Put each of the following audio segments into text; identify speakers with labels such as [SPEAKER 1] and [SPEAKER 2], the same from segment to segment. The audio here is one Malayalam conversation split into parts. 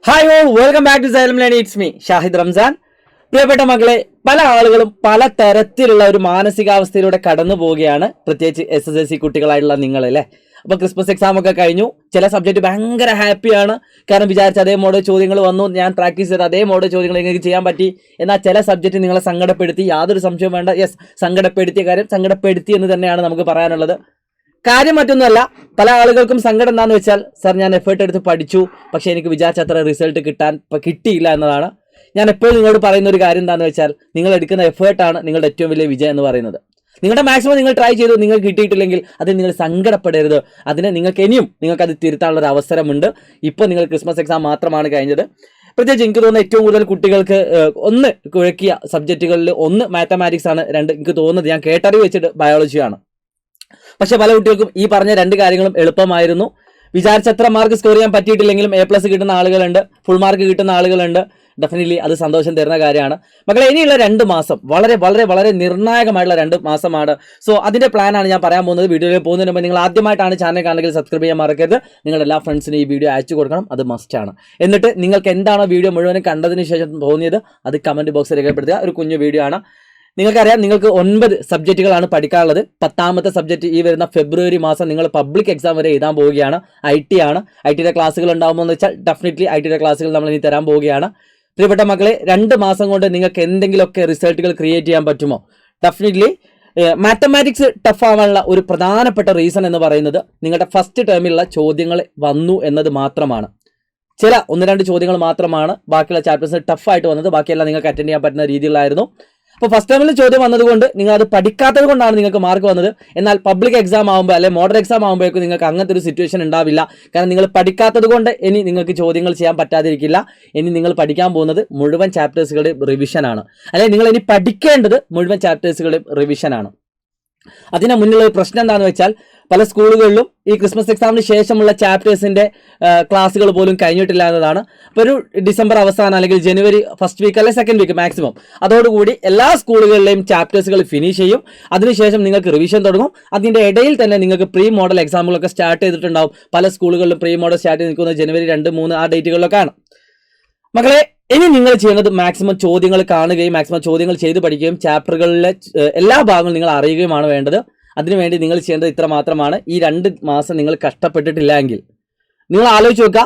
[SPEAKER 1] Hi all, welcome back to Xylem learning. It's me Shahid Ramzan. പ്രിയപ്പെട്ട മക്കളെ, പല ആളുകളും പല തരത്തിലുള്ള ഒരു മാനസികാവസ്ഥയിലൂടെ കടന്നു പോവുകയാണ്, പ്രത്യേകിച്ച് SSLC കുട്ടികളായിട്ടുള്ള നിങ്ങളല്ലേ. അപ്പോൾ ക്രിസ്മസ് എക്സാം ഒക്കെ കഴിഞ്ഞു. ചില സബ്ജക്റ്റ് ഭയങ്കര ഹാപ്പിയാണ്, കാരണം വിചാരിച്ച അതേ മോഡൽ ചോദ്യങ്ങൾ വന്നു, ഞാൻ പ്രാക്ടീസ് ചെയ്ത അതേ മോഡൽ ചോദ്യങ്ങൾ നിങ്ങൾക്ക് ചെയ്യാൻ പറ്റി. എന്നാൽ ചില സബ്ജക്റ്റ് നിങ്ങളെ സങ്കടപ്പെടുത്തി, യാതൊരു സംശയവും വേണ്ട. യെസ്, സങ്കടപ്പെടുത്തിയ കാര്യം സങ്കടപ്പെടുത്തി എന്ന് തന്നെയാണ് നമുക്ക് പറയാനുള്ളത്. കാര്യം മറ്റൊന്നുമല്ല, പല ആളുകൾക്കും സങ്കടം എന്താണെന്ന് വെച്ചാൽ, സാർ ഞാൻ എഫേർട്ട് എടുത്ത് പഠിച്ചു, പക്ഷേ എനിക്ക് വിചാരിച്ച അത്ര റിസൾട്ട് കിട്ടിയില്ല എന്നതാണ്. ഞാൻ എപ്പോഴും നിങ്ങളോട് പറയുന്ന ഒരു കാര്യം എന്താണെന്ന് വെച്ചാൽ, നിങ്ങൾ എടുക്കുന്ന എഫേർട്ടാണ് നിങ്ങളുടെ ഏറ്റവും വലിയ വിജയം എന്ന് പറയുന്നത്. നിങ്ങളുടെ മാക്സിമം നിങ്ങൾ ട്രൈ ചെയ്തു, നിങ്ങൾക്ക് കിട്ടിയിട്ടില്ലെങ്കിൽ അതിന് നിങ്ങൾ സങ്കടപ്പെടരുത്. അതിന് നിങ്ങൾക്കത് തിരുത്താനുള്ള ഒരു അവസരമുണ്ട്. ഇപ്പോൾ നിങ്ങൾ ക്രിസ്മസ് എക്സാം മാത്രമാണ് കഴിഞ്ഞത്. പ്രത്യേകിച്ച് എനിക്ക് തോന്നുന്ന ഏറ്റവും കൂടുതൽ കുട്ടികൾക്ക് ഒന്ന് കുഴക്കിയ സബ്ജക്റ്റുകളിൽ ഒന്ന് മാത്തമാറ്റിക്സ് ആണ്, രണ്ട് എനിക്ക് തോന്നുന്നത് ഞാൻ കേട്ടറിവ് വെച്ചിട്ട് ബയോളജിയാണ്. പക്ഷെ പല കുട്ടികൾക്കും ഈ പറഞ്ഞ രണ്ട് കാര്യങ്ങളും എളുപ്പമായിരുന്നു. വിചാരിച്ചത്ര മാർക്ക് സ്കോർ ചെയ്യാൻ പറ്റിയിട്ടില്ലെങ്കിലും A+ കിട്ടുന്ന ആളുകളുണ്ട്, ഫുൾ മാർക്ക് കിട്ടുന്ന ആളുകളുണ്ട്. ഡെഫിനറ്റ്ലി അത് സന്തോഷം തരുന്ന കാര്യമാണ്. മക്കളെ, ഇനിയുള്ള 2 മാസം വളരെ വളരെ വളരെ നിർണായകമായിട്ടുള്ള 2 മാസമാണ്. സോ അതിന്റെ പ്ലാനാണ് ഞാൻ പറയാൻ പോകുന്നത്. വീഡിയോയിൽ പോകുന്നതിന് മുമ്പ് നിങ്ങൾ ആദ്യമായിട്ടാണ് ചാനൽ കാണുമെങ്കിൽ സബ്സ്ക്രൈബ് ചെയ്യാൻ മറക്കരുത്. നിങ്ങളുടെ എല്ലാ ഫ്രണ്ട്സിനും ഈ വീഡിയോ അയച്ചു കൊടുക്കണം, അത് മസ്റ്റാണ്. എന്നിട്ട് നിങ്ങൾക്ക് എന്താണോ വീഡിയോ മുഴുവനും കണ്ടതിന് ശേഷം തോന്നിയത് അത് കമന്റ് ബോക്സിൽ രേഖപ്പെടുത്തുക. ഒരു കുഞ്ഞു വീഡിയോ ആണ്. നിങ്ങൾക്കറിയാം, നിങ്ങൾക്ക് 9 സബ്ജക്റ്റുകളാണ് പഠിക്കാനുള്ളത്. 10ാമത്തെ സബ്ജക്റ്റ് ഈ വരുന്ന ഫെബ്രുവരി മാസം നിങ്ങൾ പബ്ലിക് എക്സാം വരെ എഴുതാൻ പോവുകയാണ്. IT ആണ്. ITയുടെ ക്ലാസ്സുകൾ ഉണ്ടാകുമ്പോൾ എന്ന് വെച്ചാൽ ഡെഫിനറ്റ്ലി ITയുടെ ക്ലാസ്സുകൾ നമ്മൾ ഇനി തരാൻ പോവുകയാണ്. പ്രിയപ്പെട്ട മക്കളെ, 2 മാസം കൊണ്ട് നിങ്ങൾക്ക് എന്തെങ്കിലുമൊക്കെ റിസൾട്ടുകൾ ക്രിയേറ്റ് ചെയ്യാൻ പറ്റുമോ? ഡെഫിനറ്റ്ലി മാത്തമാറ്റിക്സ് ടഫ് ആവാനുള്ള ഒരു പ്രധാനപ്പെട്ട റീസൺ എന്ന് പറയുന്നത് നിങ്ങളുടെ ഫസ്റ്റ് ടേമിലുള്ള ചോദ്യങ്ങൾ വന്നു എന്നത് മാത്രമാണ്. ചില 1-2 ചോദ്യങ്ങൾ മാത്രമാണ് ബാക്കിയുള്ള ചാപ്റ്റേഴ്സ് ടഫായിട്ട് വന്നത്. ബാക്കിയെല്ലാം നിങ്ങൾക്ക് അറ്റൻഡ് ചെയ്യാൻ പറ്റുന്ന രീതിയിലായിരുന്നു. അപ്പോൾ ഫസ്റ്റ് ടൈമിൽ ചോദ്യം വന്നതുകൊണ്ട് നിങ്ങൾ അത് പഠിക്കാത്തത് കൊണ്ടാണ് നിങ്ങൾക്ക് മാർക്ക് വന്നത്. എന്നാൽ പബ്ലിക് എക്സാം ആകുമ്പോൾ അല്ലെങ്കിൽ മോഡൽ എക്സാം ആകുമ്പോഴേക്കും നിങ്ങൾക്ക് അങ്ങനത്തെ ഒരു സിറ്റുവേഷൻ ഉണ്ടാവില്ല. കാരണം നിങ്ങൾ പഠിക്കാത്തത് കൊണ്ട് ഇനി നിങ്ങൾക്ക് ചോദ്യങ്ങൾ ചെയ്യാൻ പറ്റാതിരിക്കില്ല. ഇനി നിങ്ങൾ പഠിക്കാൻ പോകുന്നത് മുഴുവൻ ചാപ്റ്റേഴ്സുകളുടെയും റിവിഷനാണ്. അല്ലെങ്കിൽ നിങ്ങൾ ഇനി പഠിക്കേണ്ടത് മുഴുവൻ ചാപ്റ്റേഴ്സുകളുടെയും റിവിഷനാണ്. അതിന് മുന്നിലുള്ള ഒരു പ്രശ്നം എന്താണെന്ന് വെച്ചാൽ, പല സ്കൂളുകളിലും ഈ ക്രിസ്മസ് എക്സാമിന് ശേഷമുള്ള ചാപ്റ്റേഴ്സിന്റെ ക്ലാസ്സുകൾ പോലും കഴിഞ്ഞിട്ടില്ല എന്നതാണ്. അപ്പോൾ ഒരു ഡിസംബർ അവസാനം അല്ലെങ്കിൽ ജനുവരി ഫസ്റ്റ് വീക്ക് അല്ലെങ്കിൽ സെക്കൻഡ് വീക്ക് മാക്സിമം, അതോടുകൂടി എല്ലാ സ്കൂളുകളിലെയും ചാപ്റ്റേഴ്സുകൾ ഫിനിഷ് ചെയ്യും. അതിനുശേഷം നിങ്ങൾക്ക് റിവിഷൻ തുടങ്ങും. അതിൻ്റെ ഇടയിൽ തന്നെ നിങ്ങൾക്ക് പ്രീ മോഡൽ എക്സാമുകളൊക്കെ സ്റ്റാർട്ട് ചെയ്തിട്ടുണ്ടാവും. പല സ്കൂളുകളിലും പ്രീ മോഡൽ സ്റ്റാർട്ട് ചെയ്ത് നിൽക്കുന്നത് ജനുവരി 2, 3 ആ ഡേറ്റുകളിലൊക്കെയാണ്. മക്കളെ, ഇനി നിങ്ങൾ ചെയ്യുന്നത് മാക്സിമം ചോദ്യങ്ങൾ കാണുകയും മാക്സിമം ചോദ്യങ്ങൾ ചെയ്ത് പഠിക്കുകയും ചാപ്റ്ററുകളിലെ എല്ലാ ഭാഗങ്ങളും നിങ്ങൾ അറിയുകയുമാണ് വേണ്ടത്. അതിനുവേണ്ടി നിങ്ങൾ ചെയ്യേണ്ടത് ഇത്ര മാത്രമാണ്. ഈ 2 മാസം നിങ്ങൾ കഷ്ടപ്പെട്ടിട്ടില്ല എങ്കിൽ നിങ്ങൾ ആലോചിച്ച് നോക്കുക,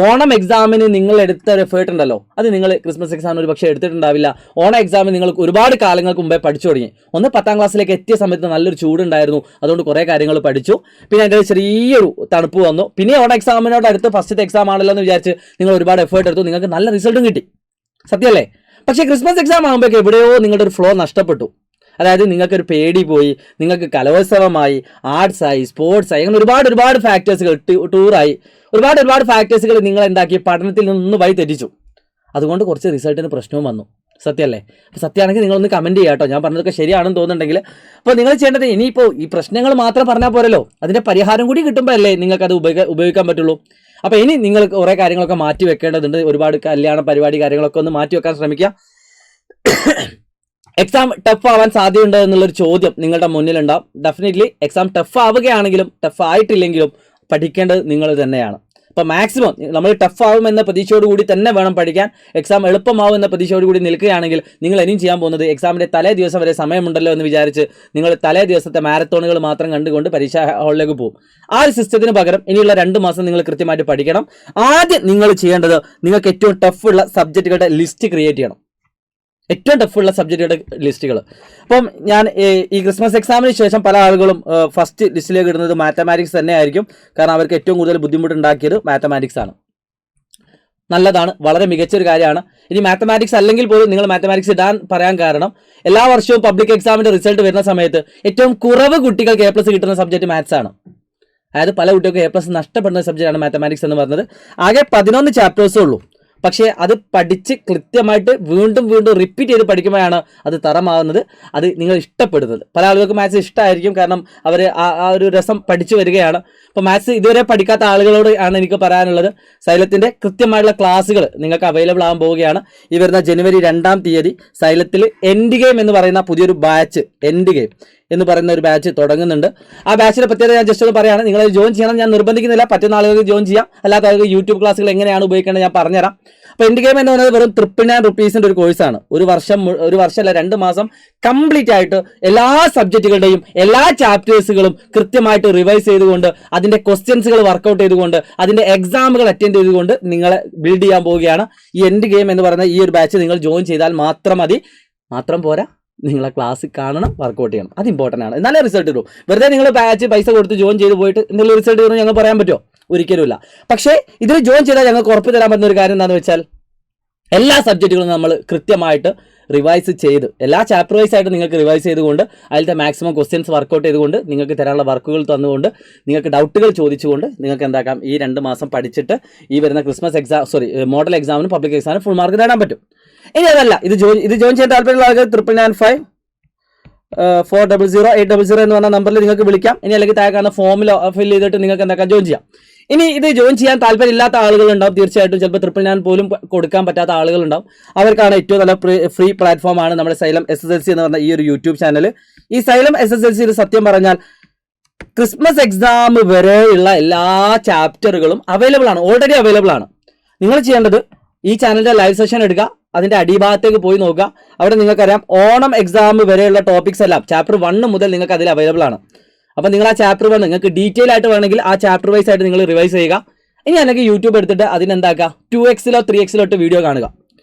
[SPEAKER 1] ഓണം എക്സാമിന് നിങ്ങൾ എടുത്ത ഒരു എഫേർട്ട് ഉണ്ടല്ലോ, അത് നിങ്ങൾ ക്രിസ്മസ് എക്സാമിന് ഒരു പക്ഷേ എടുത്തിട്ടുണ്ടാവില്ല. ഓണം എക്സാമിന് നിങ്ങൾ ഒരുപാട് കാലങ്ങൾക്ക് മുമ്പേ പഠിച്ചു തുടങ്ങി. 10ാം ക്ലാസ്സിലേക്ക് എത്തിയ സമയത്ത് നല്ലൊരു ചൂടുണ്ടായിരുന്നു, അതുകൊണ്ട് കുറേ കാര്യങ്ങൾ പഠിച്ചു. പിന്നെ അതിൻ്റെ ചെറിയൊരു തണുപ്പ് വന്നു. പിന്നെ ഓണം എക്സാമിനോട് അടുത്ത് ഫസ്റ്റത്തെ എക്സാം ആണല്ലോ എന്ന് വിചാരിച്ച് നിങ്ങൾ ഒരുപാട് എഫേർട്ട് എടുത്തു, നിങ്ങൾക്ക് നല്ല റിസൾട്ടും കിട്ടി. സത്യമല്ലേ? പക്ഷേ ക്രിസ്മസ് എക്സാം ആകുമ്പോഴേക്കും എവിടെയോ നിങ്ങളുടെ ഒരു ഫ്ലോ നഷ്ടപ്പെട്ടു. അതായത് നിങ്ങൾക്കൊരു പേടി പോയി, നിങ്ങൾക്ക് കലോത്സവമായി, ആർട്സായി, സ്പോർട്സായി, അങ്ങനെ ഒരുപാട് ഫാക്ടേഴ്സുകൾ, ടൂറായി, ഒരുപാട് ഫാക്ടേഴ്സുകൾ നിങ്ങൾ എന്താക്കി പഠനത്തിൽ നിന്ന് വഴി തെറ്റിച്ചു. അതുകൊണ്ട് കുറച്ച് റിസൾട്ടിന് പ്രശ്നവും വന്നു. സത്യമല്ലേ? അപ്പോൾ സത്യമാണെങ്കിൽ നിങ്ങളൊന്ന് കമൻറ്റ് ചെയ്യാം കേട്ടോ, ഞാൻ പറഞ്ഞതൊക്കെ ശരിയാണെന്ന് തോന്നുന്നുണ്ടെങ്കിൽ. അപ്പോൾ നിങ്ങൾ ചെയ്യേണ്ടത്, ഇനിയിപ്പോൾ ഈ പ്രശ്നങ്ങൾ മാത്രം പറഞ്ഞാൽ പോരല്ലോ, അതിൻ്റെ പരിഹാരം കൂടി കിട്ടുമ്പോഴല്ലേ നിങ്ങൾക്കത് ഉപയോഗിക്കാൻ പറ്റുള്ളൂ. അപ്പോൾ ഇനി നിങ്ങൾ കുറേ കാര്യങ്ങളൊക്കെ മാറ്റി വെക്കേണ്ടതുണ്ട്. ഒരുപാട് കല്യാണ പരിപാടി കാര്യങ്ങളൊക്കെ ഒന്ന് മാറ്റി വെക്കാൻ ശ്രമിക്കുക. എക്സാം ടഫ് ആവാൻ സാധ്യതയുണ്ട് എന്നുള്ളൊരു ചോദ്യം നിങ്ങളുടെ മുന്നിലുണ്ടാവും. ഡെഫിനറ്റ്ലി എക്സാം ടഫ് ആവുകയാണെങ്കിലും ടഫ് ആയിട്ടില്ലെങ്കിലും പഠിക്കേണ്ടത് നിങ്ങൾ തന്നെയാണ്. അപ്പോൾ മാക്സിമം നമ്മൾ ടഫ് ആവുമെന്ന പ്രതീക്ഷയോടുകൂടി തന്നെ വേണം പഠിക്കാൻ. എക്സാം എളുപ്പമാവും എന്ന പ്രതീക്ഷയോടുകൂടി നിൽക്കുകയാണെങ്കിൽ നിങ്ങൾ ഇനിയും ചെയ്യാൻ പോകുന്നത് എക്സാമിൻ്റെ തലേ ദിവസം വരെ സമയമുണ്ടല്ലോ എന്ന് വിചാരിച്ച് നിങ്ങൾ തലേ ദിവസത്തെ മാരത്തോണുകൾ മാത്രം കണ്ടുകൊണ്ട് പരീക്ഷാ ഹാളിലേക്ക് പോകും. ആ ഒരു സിസ്റ്റത്തിന് പകരം ഇനിയുള്ള 2 മാസം നിങ്ങൾ കൃത്യമായിട്ട് പഠിക്കണം. ആദ്യം നിങ്ങൾ ചെയ്യേണ്ടത്, നിങ്ങൾക്ക് ഏറ്റവും ടഫുള്ള സബ്ജക്റ്റുകളുടെ ലിസ്റ്റ് ക്രിയേറ്റ് ചെയ്യണം. ഏറ്റവും ടഫുള്ള സബ്ജക്റ്റുകളുടെ ലിസ്റ്റുകൾ. അപ്പം ഞാൻ ഈ ക്രിസ്മസ് എക്സാമിന് ശേഷം പല ആളുകളും ഫസ്റ്റ് ലിസ്റ്റിലേക്ക് ഇടുന്നത് മാത്തമാറ്റിക്സ് തന്നെ ആയിരിക്കും. കാരണം അവർക്ക് ഏറ്റവും കൂടുതൽ ബുദ്ധിമുട്ടുണ്ടാക്കിയത് മാത്തമാറ്റിക്സ് ആണ്. നല്ലതാണ്, വളരെ മികച്ചൊരു കാര്യമാണ്. ഇനി മാത്തമാറ്റിക്സ് അല്ലെങ്കിൽ പോലും നിങ്ങൾ മാത്തമാറ്റിക്സ് ഇടാൻ പറയാൻ കാരണം, എല്ലാ വർഷവും പബ്ലിക് എക്സാമിൻ്റെ റിസൾട്ട് വരുന്ന സമയത്ത് ഏറ്റവും കുറവ് കുട്ടികൾക്ക് A+ കിട്ടുന്ന സബ്ജക്റ്റ് മാത്സ് ആണ്. അതായത് പല കുട്ടികൾക്ക് A+ നഷ്ടപ്പെടുന്ന സബ്ജക്റ്റാണ് മാത്തമാറ്റിക്സ് എന്ന് പറഞ്ഞത്. ആകെ 11 ചാപ്റ്റേഴ്സേ ഉള്ളൂ. പക്ഷേ അത് പഠിച്ച് കൃത്യമായിട്ട് വീണ്ടും റിപ്പീറ്റ് ചെയ്ത് പഠിക്കുമ്പോഴാണ് അത് തരമാകുന്നത്, അത് നിങ്ങൾ ഇഷ്ടപ്പെടുന്നത്. പല ആളുകൾക്ക് മാത്സ് ഇഷ്ടമായിരിക്കും, കാരണം അവർ ആ ഒരു രസം പഠിച്ചു വരികയാണ്. അപ്പോൾ മാത്സ് ഇതുവരെ പഠിക്കാത്ത ആളുകളോട് ആണ് എനിക്ക് പറയാനുള്ളത്, സൈലത്തിൻ്റെ കൃത്യമായിട്ടുള്ള ക്ലാസ്സുകൾ നിങ്ങൾക്ക് അവൈലബിൾ ആകാൻ പോവുകയാണ്. ഈ വരുന്ന ജനുവരി 2-ാം തീയതി സൈലത്തിൽ എൻഡ് ഗെയിം എന്ന് പറയുന്ന പുതിയൊരു ബാച്ച്, എൻഡ് ഗെയിം എന്ന് പറയുന്ന ഒരു ബാച്ച് തുടങ്ങുന്നുണ്ട്. ആ ബാച്ചിന്റെ പ്രത്യേകത ഞാൻ ജസ്റ്റ് ഒന്ന് പറയുകയാണ്. നിങ്ങൾ ജോയിൻ ചെയ്യണം, ഞാൻ നിർബന്ധിക്കുന്നില്ല. പറ്റുന്ന ആളുകൾക്ക് ജോയിൻ ചെയ്യാം, അല്ലാത്ത ആളുകൾക്ക് യൂട്യൂബ് ക്ലാസ്സുകൾ എങ്ങനെയാണ് ഉപയോഗിക്കേണ്ടത് ഞാൻ പറഞ്ഞുതരാം. അപ്പോൾ എൻഡ് ഗെയിം എന്ന് പറയുന്നത് വെറും 999 റുപ്പീസിന്റെ ഒരു കോഴ്സാണ്. ഒരു വർഷമല്ല 2 മാസം കംപ്ലീറ്റ് ആയിട്ട് എല്ലാ സബ്ജക്റ്റുകളുടെയും എല്ലാ ചാപ്റ്റേഴ്സുകളും കൃത്യമായിട്ട് റിവൈസ് ചെയ്തുകൊണ്ട് അതിന്റെ ക്വസ്റ്റ്യൻസുകൾ വർക്കൗട്ട് ചെയ്തുകൊണ്ട് അതിന്റെ എക്സാമുകൾ അറ്റൻഡ് ചെയ്തുകൊണ്ട് നിങ്ങളെ ബിൽഡ് ചെയ്യാൻ പോവുകയാണ്. ഈ എൻഡ് ഗെയിം എന്ന് പറയുന്ന ഈ ഒരു ബാച്ച് നിങ്ങൾ ജോയിൻ ചെയ്താൽ മാത്രം മതി. മാത്രം പോരാ, നിങ്ങളെ ക്ലാസ് കാണണം, വർക്കൗട്ട് ചെയ്യണം. അത് ഇമ്പോർട്ടൻ്റ് ആണ്. എന്നാലേ റിസൾട്ട് വരും. വെറുതെ നിങ്ങൾ ബാച്ച് പൈസ കൊടുത്ത് ജോയിൻ ചെയ്ത് പോയിട്ട് എന്തെങ്കിലും റിസൾട്ട് വരുമെന്ന് ഞങ്ങൾ പറയാൻ പറ്റുമോ? ഒരിക്കലുമില്ല. പക്ഷേ ഇതിൽ ജോയിൻ ചെയ്താൽ ഞങ്ങൾക്ക് ഉറപ്പ് തരാൻ പറ്റുന്ന ഒരു കാര്യം എന്താണെന്ന് വെച്ചാൽ എല്ലാ സബ്ജക്റ്റുകളും നമ്മൾ കൃത്യമായിട്ട് റിവൈസ് ചെയ്ത് എല്ലാ ചാപ്റ്റർ വൈസ് ആയിട്ട് നിങ്ങൾക്ക് റിവൈസ് ചെയ്തുകൊണ്ട് അതിലത്തെ മാക്സിമം ക്വസ്റ്റ്യൻസ് വർക്കൗട്ട് ചെയ്തുകൊണ്ട് നിങ്ങൾക്ക് തരാനുള്ള വർക്കുകൾ തന്നുകൊണ്ട് നിങ്ങൾക്ക് ഡൗട്ടുകൾ ചോദിച്ചുകൊണ്ട് നിങ്ങൾക്ക് എന്താക്കാം, ഈ 2 മാസം പഠിച്ചിട്ട് ഈ വരുന്ന മോഡൽ എക്സാമിനും പബ്ലിക് എക്സാമിനും ഫുൾ മാർക്ക് നേടാൻ പറ്റും. ഇനി അതല്ല, ഇത് ജോയിൻ ചെയ്യാൻ താല്പര്യമുള്ള ആൾക്ക് 995 400 800 എന്ന് പറഞ്ഞ നമ്പറിൽ നിങ്ങൾക്ക് വിളിക്കാം. ഇനി അല്ലെങ്കിൽ താഴെ കാണുന്ന ഫോമിൽ ഫിൽ ചെയ്തിട്ട് നിങ്ങൾക്ക് എന്താക്കാം, ജോയിൻ ചെയ്യാം. ഇനി ഇത് ജോയിൻ ചെയ്യാൻ താല്പര്യമില്ലാത്ത ആളുകളുണ്ടാവും, തീർച്ചയായിട്ടും ചിലപ്പോൾ 999 പോലും കൊടുക്കാൻ പറ്റാത്ത ആളുകളുണ്ടാവും. അവർക്കാണ് ഏറ്റവും നല്ല ഫ്രീ പ്ലാറ്റ്ഫോമാണ് നമ്മുടെ സൈലം SSLC എന്ന് പറഞ്ഞ ഈ ഒരു യൂട്യൂബ് ചാനൽ. ഈ സൈലം SSLC സത്യം പറഞ്ഞാൽ ക്രിസ്മസ് എക്സാം വരെയുള്ള എല്ലാ ചാപ്റ്ററുകളും അവൈലബിൾ ആണ്, ഓൾറെഡി അവൈലബിൾ ആണ്. നിങ്ങൾ ചെയ്യേണ്ടത് ഈ ചാനലിന്റെ ലൈവ് സെഷൻ എടുക്കുക, അതിന്റെ അടിഭാഗത്തേക്ക് പോയി നോക്കുക. അവിടെ നിങ്ങൾക്കറിയാം ഓണം എക്സാം വരെയുള്ള ടോപ്പിക്സ് എല്ലാം ചാപ്റ്റർ 1 മുതൽ നിങ്ങൾക്ക് അതിൽ അവൈലബിൾ ആണ്. അപ്പോൾ നിങ്ങൾ ആ ചാപ്റ്റർ 1 നിങ്ങൾക്ക് ഡീറ്റെയിൽ ആയിട്ട് വേണമെങ്കിൽ ആ ചാപ്റ്റർ വൈസ് ആയിട്ട് നിങ്ങൾ റിവൈസ് ചെയ്യുക. ഇനി അല്ലെങ്കിൽ യൂട്യൂബ് എടുത്തിട്ട് അതിനെന്താക്കുക, 2x-ലോ 3x-ലോ ഇട്ട് വീഡിയോ കാണുക.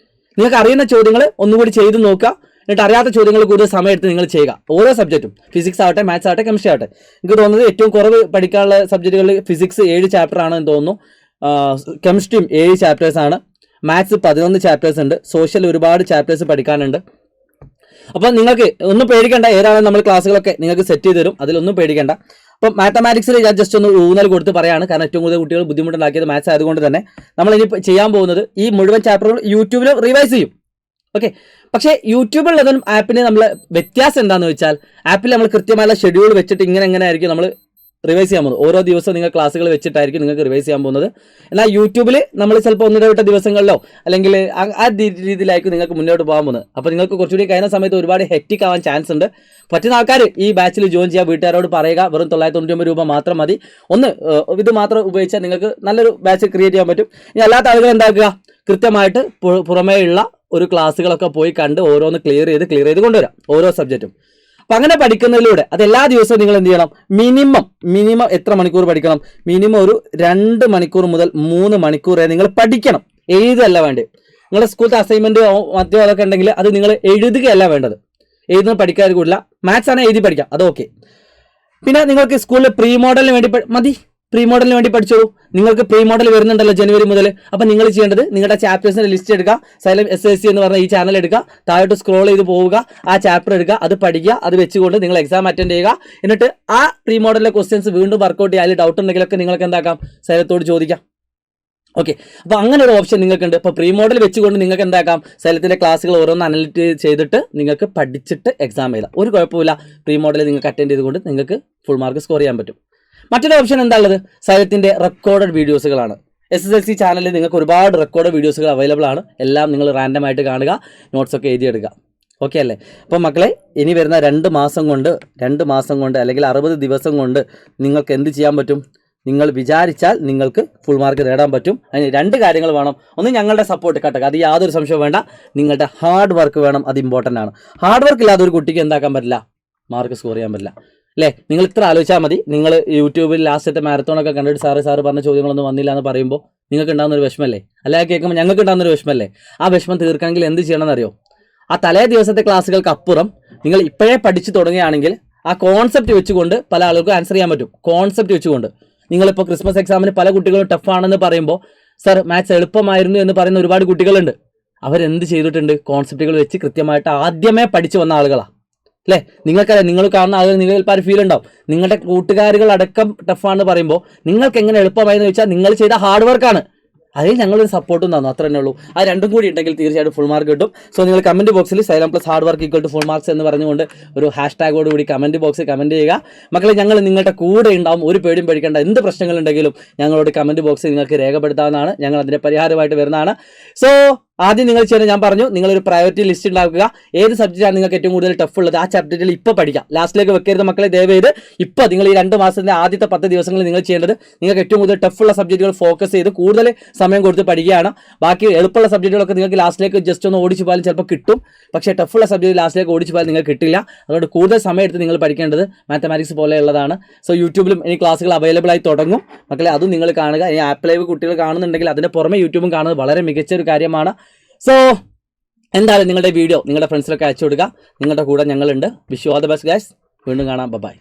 [SPEAKER 1] നിങ്ങൾക്ക് അറിയുന്ന ചോദ്യങ്ങൾ ഒന്നുകൂടി ചെയ്ത് നോക്കുക. എന്നിട്ട് അറിയാത്ത ചോദ്യങ്ങൾ കൂടുതൽ സമയം എടുത്ത് നിങ്ങൾ ചെയ്യുക. ഓരോ സബ്ജക്റ്റും, ഫിസിക്സ് ആവട്ടെ, മാത്സ് ആവട്ടെ, കെമിസ്ട്രി ആവട്ടെ. എനിക്ക് തോന്നുന്നത് ഏറ്റവും കുറവ് പഠിക്കാനുള്ള സബ്ജക്റ്റുകളിൽ ഫിസിക്സ് 7 ചാപ്റ്റർ ആണെന്ന് തോന്നുന്നു, കെമിസ്ട്രിയും 7 ചാപ്റ്റേഴ്സ് ആണ്, മാത്സ് 11 ചാപ്റ്റേഴ്സ് ഉണ്ട്, സോഷ്യൽ ഒരുപാട് ചാപ്റ്റേഴ്സ് പഠിക്കാനുണ്ട്. അപ്പോൾ നിങ്ങൾക്ക് ഒന്നും പേടിക്കേണ്ട, ഏതാണ് നമ്മൾ ക്ലാസ്സുകളൊക്കെ നിങ്ങൾക്ക് സെറ്റ് ചെയ്ത് തരും, അതിലൊന്നും പേടിക്കേണ്ട. അപ്പോൾ മാത്തമാറ്റിക്സിൽ ഞാൻ ജസ്റ്റ് ഒന്ന് ഊന്നൽ കൊടുത്ത് പറയാണ്, കാരണം ഏറ്റവും കൂടുതൽ കുട്ടികൾ ബുദ്ധിമുട്ടുണ്ടാക്കിയത് മാത്സ് ആയതുകൊണ്ട് തന്നെ നമ്മളിനി ചെയ്യാൻ പോകുന്നത് ഈ മുഴുവൻ ചാപ്റ്ററുകൾ യൂട്യൂബിൽ റിവൈസ് ചെയ്യും. ഓക്കെ, പക്ഷേ യൂട്യൂബിലുള്ളതും ആപ്പിന് നമ്മൾ വ്യത്യാസം എന്താണെന്ന് വെച്ചാൽ ആപ്പിൽ നമ്മൾ കൃത്യമായുള്ള ഷെഡ്യൂൾ വെച്ചിട്ട് ഇങ്ങനെ ആയിരിക്കും നമ്മൾ റിവൈസ് ചെയ്യാൻ പോകുന്നത്. ഓരോ ദിവസവും നിങ്ങൾ ക്ലാസ്സുകൾ വെച്ചിട്ടായിരിക്കും നിങ്ങൾക്ക് റിവൈസ് ചെയ്യാൻ പോകുന്നത്. എന്നാൽ യൂട്യൂബിൽ നമ്മൾ ചിലപ്പോൾ ഒന്നിടവിട്ട ദിവസങ്ങളിലോ അല്ലെങ്കിൽ ആ രീതിയിലായിരിക്കും നിങ്ങൾക്ക് മുന്നോട്ട് പോകാൻ പോകുന്നത്. അപ്പോൾ നിങ്ങൾക്ക് കുറച്ചുകൂടി കഴിയുന്ന സമയത്ത് ഒരുപാട് ഹെക്റ്റിക് ആവാൻ ചാൻസ് ഉണ്ട്. പറ്റുന്ന ആൾക്കാർ ഈ ബാച്ചിൽ ജോയിൻ ചെയ്യുക, വീട്ടുകാരോട് പറയുക. വെറും 999 രൂപ മാത്രം മതി. ഇത് മാത്രം ഉപയോഗിച്ചാൽ നിങ്ങൾക്ക് നല്ലൊരു ബാച്ച് ക്രിയേറ്റ് ചെയ്യാൻ പറ്റും. ഇനി അല്ലാത്ത ആളുകൾ എന്താക്കുക, കൃത്യമായിട്ട് പുറമേയുള്ള ഒരു ക്ലാസ്സുകളൊക്കെ പോയി കണ്ട് ഓരോന്ന് ക്ലിയർ ചെയ്ത് കൊണ്ടുവരാം ഓരോ സബ്ജക്റ്റും. അപ്പം അങ്ങനെ പഠിക്കുന്നതിലൂടെ അത് എല്ലാ ദിവസവും നിങ്ങൾ എന്ത് ചെയ്യണം, മിനിമം എത്ര മണിക്കൂർ പഠിക്കണം? മിനിമം ഒരു 2 മണിക്കൂർ മുതൽ 3 മണിക്കൂർ വരെ നിങ്ങൾ പഠിക്കണം. എഴുതല്ല വേണ്ടത്. നിങ്ങളുടെ സ്കൂളത്തെ അസൈൻമെന്റ് മറ്റോ അതൊക്കെ ഉണ്ടെങ്കിൽ അത് നിങ്ങൾ എഴുതുകയല്ല വേണ്ടത്. എഴുതുന്നത് പഠിക്കാതെ കൂടില്ല. മാത്സ് ആണെങ്കിൽ എഴുതി പഠിക്കാം, അത് ഓക്കെ. പിന്നെ നിങ്ങൾക്ക് സ്കൂളിൽ പ്രീ മോഡലിന് വേണ്ടി മതി, പ്രീ മോഡലിന് വേണ്ടി പഠിച്ചോളൂ. നിങ്ങൾക്ക് പ്രീ മോഡൽ വരുന്നുണ്ടല്ലോ ജനുവരി മുതൽ. അപ്പം നിങ്ങൾ ചെയ്യേണ്ടത് നിങ്ങളുടെ ചാപ്റ്റേഴ്സിന്റെ ലിസ്റ്റ് എടുക്കുക, സൈലം SSLC എന്ന് പറഞ്ഞ ഈ ചാനൽ എടുക്കുക, താഴോട്ട് സ്ക്രോൾ ചെയ്ത് പോവുക, ആ ചാപ്റ്റർ എടുക്കുക, അത് പഠിക്കുക, അത് വെച്ചുകൊണ്ട് നിങ്ങൾ എക്സാം അറ്റൻഡ് ചെയ്യുക. എന്നിട്ട് ആ പ്രീ മോഡലിലെ ക്വസ്റ്റ്യൻസ് വീണ്ടും വർക്കൗട്ട് ചെയ്യുക. അതിൽ ഡൗട്ട് ഉണ്ടെങ്കിലൊക്കെ നിങ്ങൾക്ക് എന്താക്കാം, സൈലത്തോട് ചോദിക്കാം. ഓക്കെ, അപ്പോൾ അങ്ങനെ ഒരു ഓപ്ഷൻ നിങ്ങൾക്കുണ്ട്. ഇപ്പോൾ പ്രീ മോഡൽ വെച്ചുകൊണ്ട് നിങ്ങൾക്ക് എന്താക്കാം, സൈലത്തിൻ്റെ ക്ലാസ്സുകൾ ഓരോന്ന് അനലിറ്റ് ചെയ്തിട്ട് നിങ്ങൾക്ക് പഠിച്ചിട്ട് എക്സാം എഴുതാം. ഒരു കുഴപ്പമില്ല. പ്രീ മോഡൽ നിങ്ങൾക്ക് അറ്റൻഡ് ചെയ്തുകൊണ്ട് നിങ്ങൾക്ക് ഫുൾ മാർക്ക് സ്കോർ ചെയ്യാൻ പറ്റും. മറ്റൊരു ഓപ്ഷൻ എന്താ ഉള്ളത്, സൈലത്തിൻ്റെ റെക്കോർഡഡ് വീഡിയോസുകളാണ്. SSLC ചാനലിൽ നിങ്ങൾക്ക് ഒരുപാട് റെക്കോർഡ് വീഡിയോസുകൾ അവൈലബിൾ ആണ്. എല്ലാം നിങ്ങൾ റാൻഡമായിട്ട് കാണുക, നോട്ട്സൊക്കെ എഴുതിയെടുക്കുക. ഓക്കെ അല്ലേ? അപ്പോൾ മക്കളെ, ഇനി വരുന്ന 2 മാസം കൊണ്ട് അല്ലെങ്കിൽ 60 ദിവസം കൊണ്ട് നിങ്ങൾക്ക് എന്ത് ചെയ്യാൻ പറ്റും? നിങ്ങൾ വിചാരിച്ചാൽ നിങ്ങൾക്ക് ഫുൾ മാർക്ക് നേടാൻ പറ്റും. അതിന് 2 കാര്യങ്ങൾ വേണം. ഒന്ന്, ഞങ്ങളുടെ സപ്പോർട്ട് കട്ടക, അത് യാതൊരു സംശയവും വേണ്ട. നിങ്ങളുടെ ഹാർഡ് വർക്ക് വേണം, അത് ഇമ്പോർട്ടൻ്റ് ആണ്. ഹാർഡ് വർക്ക് ഇല്ലാതെ ഒരു കുട്ടിക്ക് എന്താക്കാൻ പറ്റില്ല, മാർക്ക് സ്കോർ ചെയ്യാൻ പറ്റില്ല അല്ലേ? നിങ്ങൾ ഇത്ര ആലോചിച്ചാൽ മതി. നിങ്ങൾ യൂട്യൂബിൽ ലാസ്റ്റത്തെ മാരത്തോണൊക്കെ കണ്ടിട്ട് സാറ് പറഞ്ഞ ചോദ്യങ്ങളൊന്നും വന്നില്ല എന്ന് പറയുമ്പോൾ നിങ്ങൾക്ക് ഉണ്ടാകുന്നൊരു വിഷമല്ലേ? അല്ലെങ്കിൽ കേൾക്കുമ്പോൾ ഞങ്ങൾക്ക് ഉണ്ടാകുന്നൊരു വിഷമല്ലേ? ആ വിഷമം തീർക്കണമെങ്കിൽ എന്ത് ചെയ്യണമെന്ന് അറിയോ? ആ തലേ ദിവസത്തെ ക്ലാസ്സുകൾക്ക് അപ്പുറം നിങ്ങൾ ഇപ്പോഴേ പഠിച്ചു തുടങ്ങുകയാണെങ്കിൽ ആ കോൺസെപ്റ്റ് വെച്ചുകൊണ്ട് പല ആളുകൾക്കും ആൻസർ ചെയ്യാൻ പറ്റും. കോൺസെപ്റ്റ് വെച്ചുകൊണ്ട് നിങ്ങളിപ്പോൾ ക്രിസ്മസ് എക്സാമിന് പല കുട്ടികളും ടഫാണെന്ന് പറയുമ്പോൾ സർ മാത്സ് എളുപ്പമായിരുന്നു എന്ന് പറയുന്ന ഒരുപാട് കുട്ടികളുണ്ട്. അവരെന്ത് ചെയ്തിട്ടുണ്ട്? കോൺസെപ്റ്റുകൾ വെച്ച് കൃത്യമായിട്ട് ആദ്യമേ പഠിച്ചു വന്ന ആളുകളാണ് അല്ലേ? നിങ്ങൾക്കറിയാം, നിങ്ങൾ കാണുന്ന ആളുകൾ നിങ്ങൾ ചിലപ്പോൾ ഫീൽ ഉണ്ടാവും. നിങ്ങളുടെ കൂട്ടുകാരികൾ അടക്കം ടഫാണെന്ന് പറയുമ്പോൾ നിങ്ങൾക്ക് എങ്ങനെ എളുപ്പമായെന്ന് വെച്ചാൽ നിങ്ങൾ ചെയ്ത ഹാർഡ് വർക്കാണ്. അതിൽ ഞങ്ങളൊരു സപ്പോർട്ടും തന്നു, അത്ര തന്നെ ഉള്ളൂ. ആ 2 കൂടി ഉണ്ടെങ്കിൽ തീർച്ചയായിട്ടും ഫുൾ മാർക്ക് കിട്ടും. സോ നിങ്ങൾ കമൻറ്റ് ബോക്സിൽ Xylem plus hard work equal to full marks എന്ന് പറഞ്ഞുകൊണ്ട് ഒരു #ഓട് കൂടി കമൻറ്റ് ബോക്സിൽ കമൻറ്റ് ചെയ്യുക. മക്കളെ, ഞങ്ങൾ നിങ്ങളുടെ കൂടെ ഉണ്ടാവും. ഒരു പേടിയും പേടിക്കേണ്ട. എന്ത് പ്രശ്നങ്ങളുണ്ടെങ്കിലും ഞങ്ങളോട് കമൻറ്റ് ബോക്സിൽ നിങ്ങൾക്ക് രേഖപ്പെടുത്താവുന്നതാണ്. ഞങ്ങൾ അതിൻ്റെ പരിഹാരമായിട്ട് വരുന്നതാണ്. സോ ആദ്യം നിങ്ങൾ ചെയ്യണം, ഞാൻ പറഞ്ഞു, നിങ്ങളൊരു പ്രയോറിറ്റി ലിസ്റ്റ് ഉണ്ടാക്കുക. ഏത് സബ്ജക്റ്റാണ് നിങ്ങൾക്ക് ഏറ്റവും കൂടുതൽ ടഫ് ഉള്ളത് ആ സബ്ജക്റ്റിൽ ഇപ്പോൾ പഠിക്കാം. ലാസ്റ്റിലേക്ക് വെക്കരുത് മക്കളെ, ദയവേത് ഇപ്പോൾ നിങ്ങൾ ഈ 2 മാസത്തിന്റെ ആദ്യത്തെ 10 ദിവസങ്ങളിൽ നിങ്ങൾ ചെയ്യേണ്ടത് നിങ്ങൾക്ക് ഏറ്റവും കൂടുതൽ ടഫുള്ള സബ്ജക്റ്റുകൾ ഫോക്കസ് ചെയ്ത് കൂടുതൽ സമയം കൊടുത്ത് പഠിക്കുകയാണ്. ബാക്കി എളുപ്പമുള്ള സബ്ജക്റ്റുകളൊക്കെ നിങ്ങൾക്ക് ലാസ്റ്റിലേക്ക് ജസ്റ്റ് ഒന്ന് ഓടിച്ചു പോയാലും ചിലപ്പോൾ കിട്ടും. പക്ഷേ ടഫുള്ള സബ്ജക്റ്റ് ലാസ്റ്റിലേക്ക് ഓടിച്ചു പോയാൽ നിങ്ങൾക്ക് കിട്ടില്ല. അതുകൊണ്ട് കൂടുതൽ സമയം എടുത്ത് നിങ്ങൾ പഠിക്കേണ്ടത് മാത്തമാറ്റിക്സ് പോലെയുള്ളതാണ്. സോ യൂട്യൂബിലും ഇനി ക്ലാസ്സുകൾ അവൈലബിൾ ആയി തുടങ്ങും മക്കളെ, അതും നിങ്ങൾ കാണുക. ഇനി ആപ്പ് ലൈവ് കുട്ടികൾ കാണുന്നുണ്ടെങ്കിൽ അതിന് പുറമെ യൂട്യൂബും കാണുന്നത് വളരെ മികച്ച ഒരു കാര്യമാണ്. സോ എന്തായാലും നിങ്ങളുടെ വീഡിയോ നിങ്ങളുടെ ഫ്രണ്ട്സിലൊക്കെ അയച്ചു കൊടുക്കുക. നിങ്ങളുടെ കൂടെ ഞങ്ങളുണ്ട്. Wish you all the best guys. വീണ്ടും കാണാം. ബൈ.